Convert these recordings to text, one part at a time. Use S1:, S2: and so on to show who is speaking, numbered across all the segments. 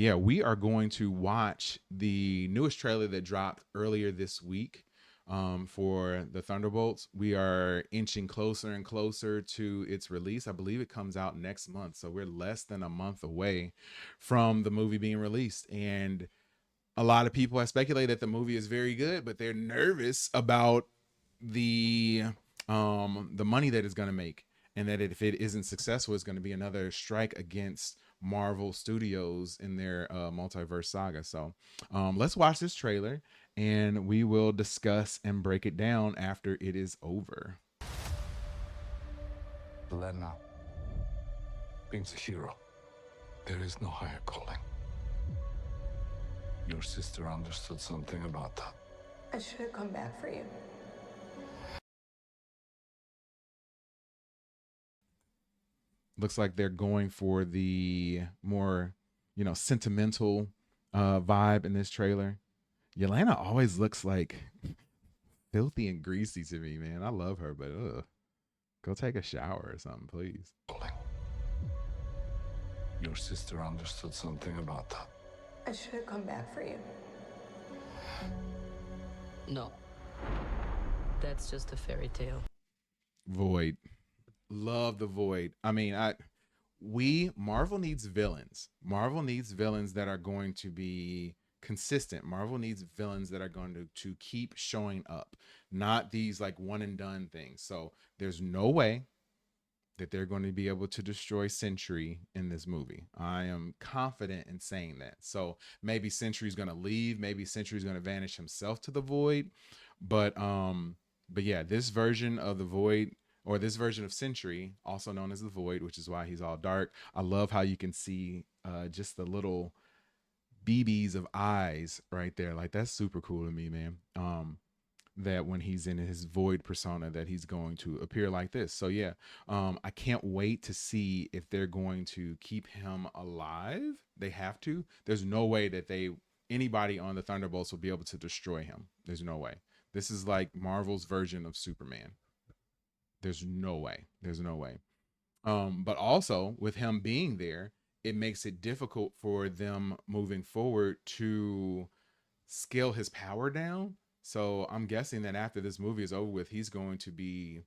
S1: yeah, we are going to watch the newest trailer that dropped earlier this week for the Thunderbolts. We are inching closer and closer to its release. I believe it comes out next month. So we're less than a month away from the movie being released. And a lot of people have speculated that the movie is very good, but they're nervous about the the money that it's going to make, and that if it isn't successful, it's going to be another strike against Marvel Studios in their multiverse saga. So let's watch this trailer, and we will discuss and break it down after it is over.
S2: Lena, being a hero, there is no higher calling. Your sister understood something about that.
S3: I should have come back for you.
S1: Looks like they're going for the more, sentimental vibe in this trailer. Yelena always looks like filthy and greasy to me, man. I love her, but go take a shower or something, please.
S2: Calling. Your sister understood something about that.
S3: I should have come back for you.
S4: No. That's just a fairy tale.
S1: Void. Love the Void. I mean, Marvel needs villains. Marvel needs villains that are going to be consistent. Marvel needs villains that are going to keep showing up, not these like one and done things. So there's no way that they're going to be able to destroy Sentry in this movie. I am confident in saying that. So maybe Sentry's going to leave, maybe Sentry's going to vanish himself to the Void, but yeah, this version of the Void, or this version of Sentry, also known as the Void, which is why he's all dark. I love how you can see just the little BBs of eyes right there. Like, that's super cool to me, man. That when he's in his Void persona, that he's going to appear like this. So yeah, I can't wait to see if they're going to keep him alive. They have to. There's no way that anybody on the Thunderbolts will be able to destroy him. There's no way. This is like Marvel's version of Superman. There's no way. There's no way. But also with him being there, it makes it difficult for them moving forward to scale his power down. So I'm guessing that after this movie is over with, he's going to be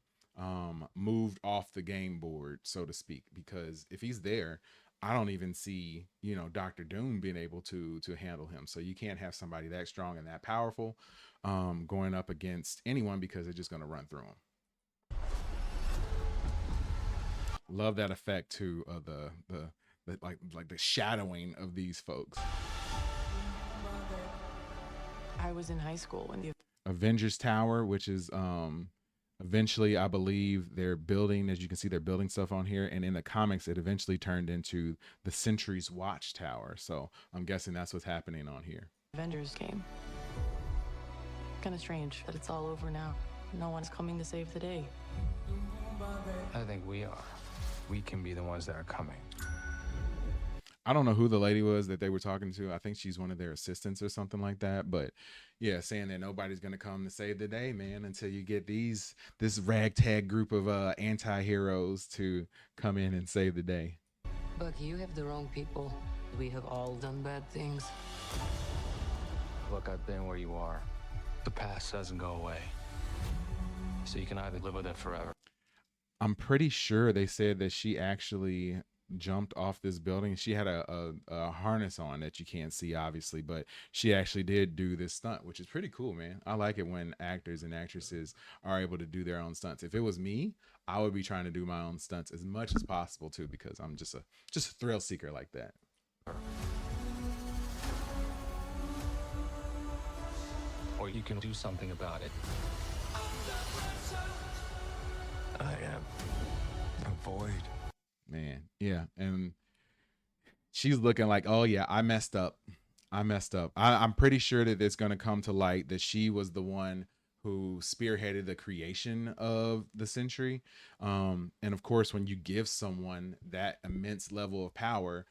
S1: moved off the game board, so to speak, because if he's there, I don't even see, Dr. Doom being able to handle him. So you can't have somebody that strong and that powerful going up against anyone, because they're just going to run through him. Love that effect too of the like the shadowing of these folks.
S5: I was in high school when the
S1: Avengers Tower, which is eventually, I believe they're building, as you can see, they're building stuff on here, and in the comics it eventually turned into the Sentry's Watchtower. So I'm guessing that's what's happening on here.
S5: Avengers came. Kind of strange that it's all over now. No one's coming to save the day.
S6: I think we are. We can be the ones that are coming.
S1: I don't know who the lady was that they were talking to. I think she's one of their assistants or something like that. But yeah, saying that nobody's going to come to save the day, man, until you get this ragtag group of anti-heroes to come in and save the day.
S4: But you have the wrong people. We have all done bad things.
S6: Look, I've been where you are. The past doesn't go away. So you can either live with it forever.
S1: I'm pretty sure they said that she actually jumped off this building. She had a harness on that you can't see, obviously, but she actually did do this stunt, which is pretty cool, man. I like it when actors and actresses are able to do their own stunts. If it was me, I would be trying to do my own stunts as much as possible too, because I'm just a thrill seeker like that.
S6: Or you can do something about it.
S2: I am the Void.
S1: Man, yeah. And she's looking like, oh yeah, I messed up. I'm pretty sure that it's going to come to light that she was the one who spearheaded the creation of the Sentry. And of course, when you give someone that immense level of power,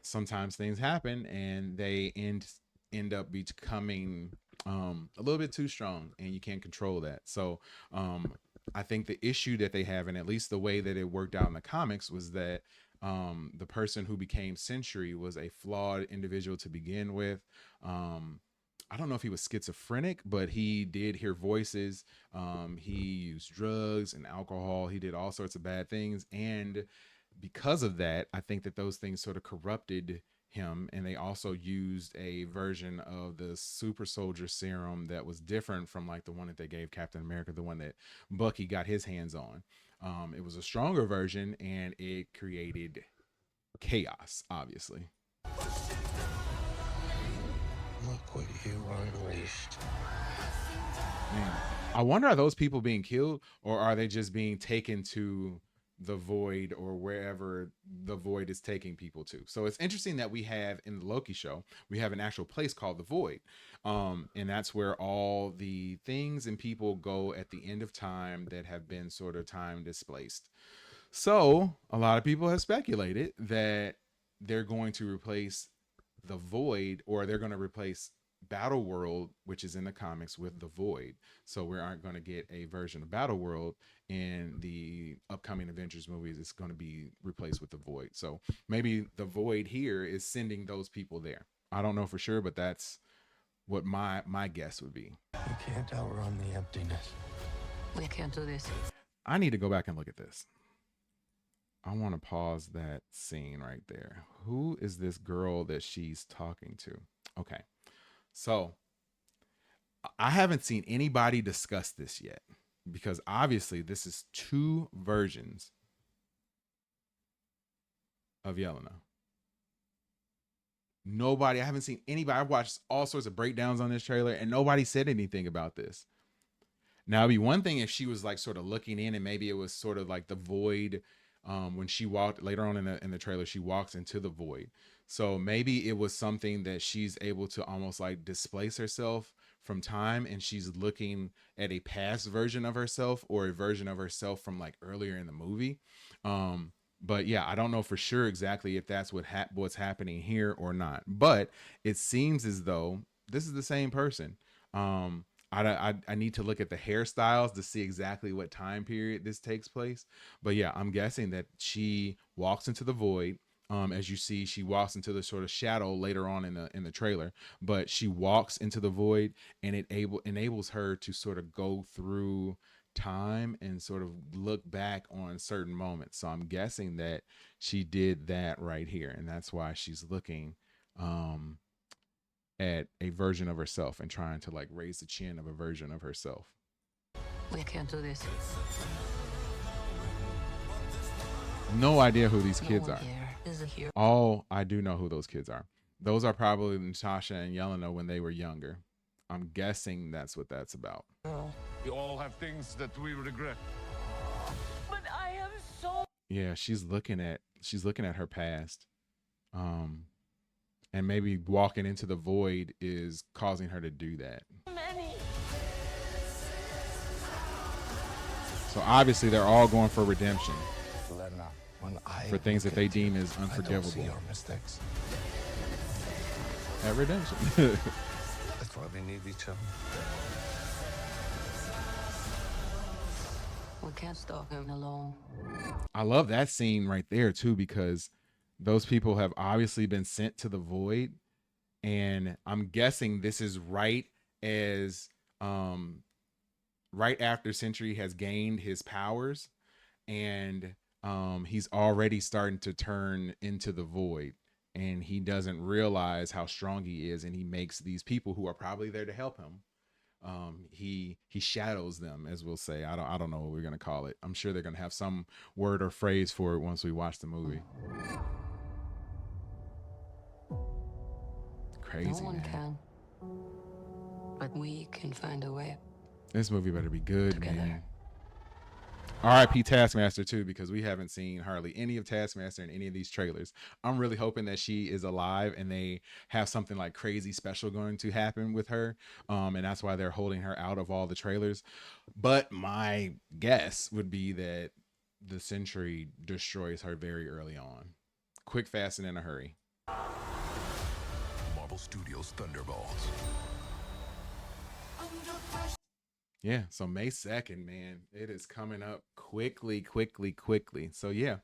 S1: sometimes things happen and they end up becoming a little bit too strong, and you can't control that. So I think the issue that they have, and at least the way that it worked out in the comics, was that The person who became Sentry was a flawed individual to begin with. I don't know if he was schizophrenic, but he did hear voices. He used drugs and alcohol. He did all sorts of bad things. And because of that, I think that those things sort of corrupted him. And they also used a version of the super soldier serum that was different from like the one that they gave Captain America, the one that Bucky got his hands on. It was a stronger version, and it created chaos, obviously.
S2: Look what you unleashed.
S1: Man, I wonder, are those people being killed, or are they just being taken to the void or wherever the void is taking people to? So it's interesting that we have in the Loki show, we have an actual place called the void. And that's where all the things and people go at the end of time that have been sort of time displaced. So a lot of people have speculated that they're going to replace the void, or they're going to replace Battle World, which is in the comics, with the void. So we aren't going to get a version of Battle World in the upcoming Avengers movies. It's going to be replaced with the void. So maybe the void here is sending those people there. I don't know for sure, but that's what my guess would be.
S2: You can't outrun the emptiness.
S4: We can't do this.
S1: I need to go back and look at this. I want to pause that scene right there. Who is this girl that she's talking to? Okay. So I haven't seen anybody discuss this yet, because obviously this is two versions of Yelena. I haven't seen anybody. I've watched all sorts of breakdowns on this trailer, and nobody said anything about this. Now, it'd be one thing if she was like sort of looking in, and maybe it was sort of like the void. When she walked later on in the trailer, she walks into the void. So maybe it was something that she's able to almost like displace herself from time, and she's looking at a past version of herself, or a version of herself from like earlier in the movie. But yeah, I don't know for sure exactly if that's what's happening here or not. But it seems as though this is the same person. I need to look at the hairstyles to see exactly what time period this takes place. But yeah, I'm guessing that she walks into the void. As you see, she walks into the sort of shadow later on in the trailer, but she walks into the void, and it enables her to sort of go through time and sort of look back on certain moments. So I'm guessing that she did that right here, and that's why she's looking at a version of herself and trying to like raise the chin of a version of herself.
S4: We can't do this.
S1: No idea who these kids
S4: No
S1: are.
S4: one here is a hero.
S1: Oh, I do know who those kids are. Those are probably Natasha and Yelena when they were younger. I'm guessing that's what that's about.
S2: We all have things that we regret.
S3: But I am so
S1: Yeah, she's looking at her past. And maybe walking into the void is causing her to do that.
S3: many.
S1: So obviously they're all going for redemption,
S2: Lena, when I
S1: for things that
S2: look
S1: they
S2: at
S1: deem
S2: you,
S1: as
S2: I don't see
S1: unforgivable.
S2: your mistakes.
S1: At redemption.
S2: That's why we need each other.
S4: We can't stop him alone.
S1: I love that scene right there too, because those people have obviously been sent to the void, and I'm guessing this is right after Sentry has gained his powers, and he's already starting to turn into the void, and he doesn't realize how strong he is, and he makes these people who are probably there to help him, he shadows them, as we'll say. I don't know what we're gonna call it. I'm sure they're gonna have some word or phrase for it once we watch the movie. Crazy,
S4: No one
S1: man.
S4: can. But we can find a way.
S1: This movie better be good,
S4: Together.
S1: man. R.I.P. Taskmaster too, because we haven't seen hardly any of Taskmaster in any of these trailers. I'm really hoping that she is alive and they have something like crazy special going to happen with her, and that's why they're holding her out of all the trailers. But my guess would be that the Sentry destroys her very early on. Quick, fast, and in a hurry.
S2: Marvel Studios Thunderbolts.
S1: Yeah, so May 2nd, man, it is coming up quickly, quickly, quickly. So yeah,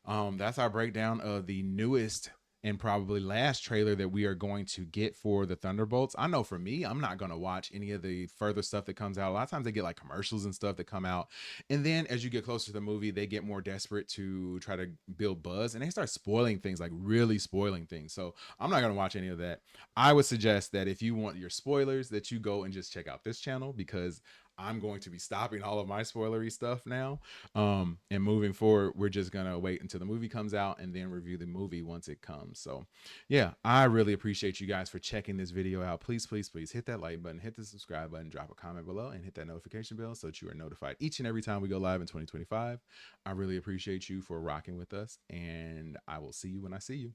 S1: that's our breakdown of the newest and probably last trailer that we are going to get for the Thunderbolts. I know for me, I'm not going to watch any of the further stuff that comes out. A lot of times they get like commercials and stuff that come out. And then as you get closer to the movie, they get more desperate to try to build buzz and they start spoiling things, like really spoiling things. So I'm not going to watch any of that. I would suggest that if you want your spoilers, that you go and just check out this channel, because I'm going to be stopping all of my spoilery stuff now. And moving forward, we're just gonna wait until the movie comes out and then review the movie once it comes. So yeah, I really appreciate you guys for checking this video out. Please, please, please hit that like button, hit the subscribe button, drop a comment below, and hit that notification bell so that you are notified each and every time we go live in 2025. I really appreciate you for rocking with us, and I will see you when I see you.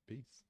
S1: Peace.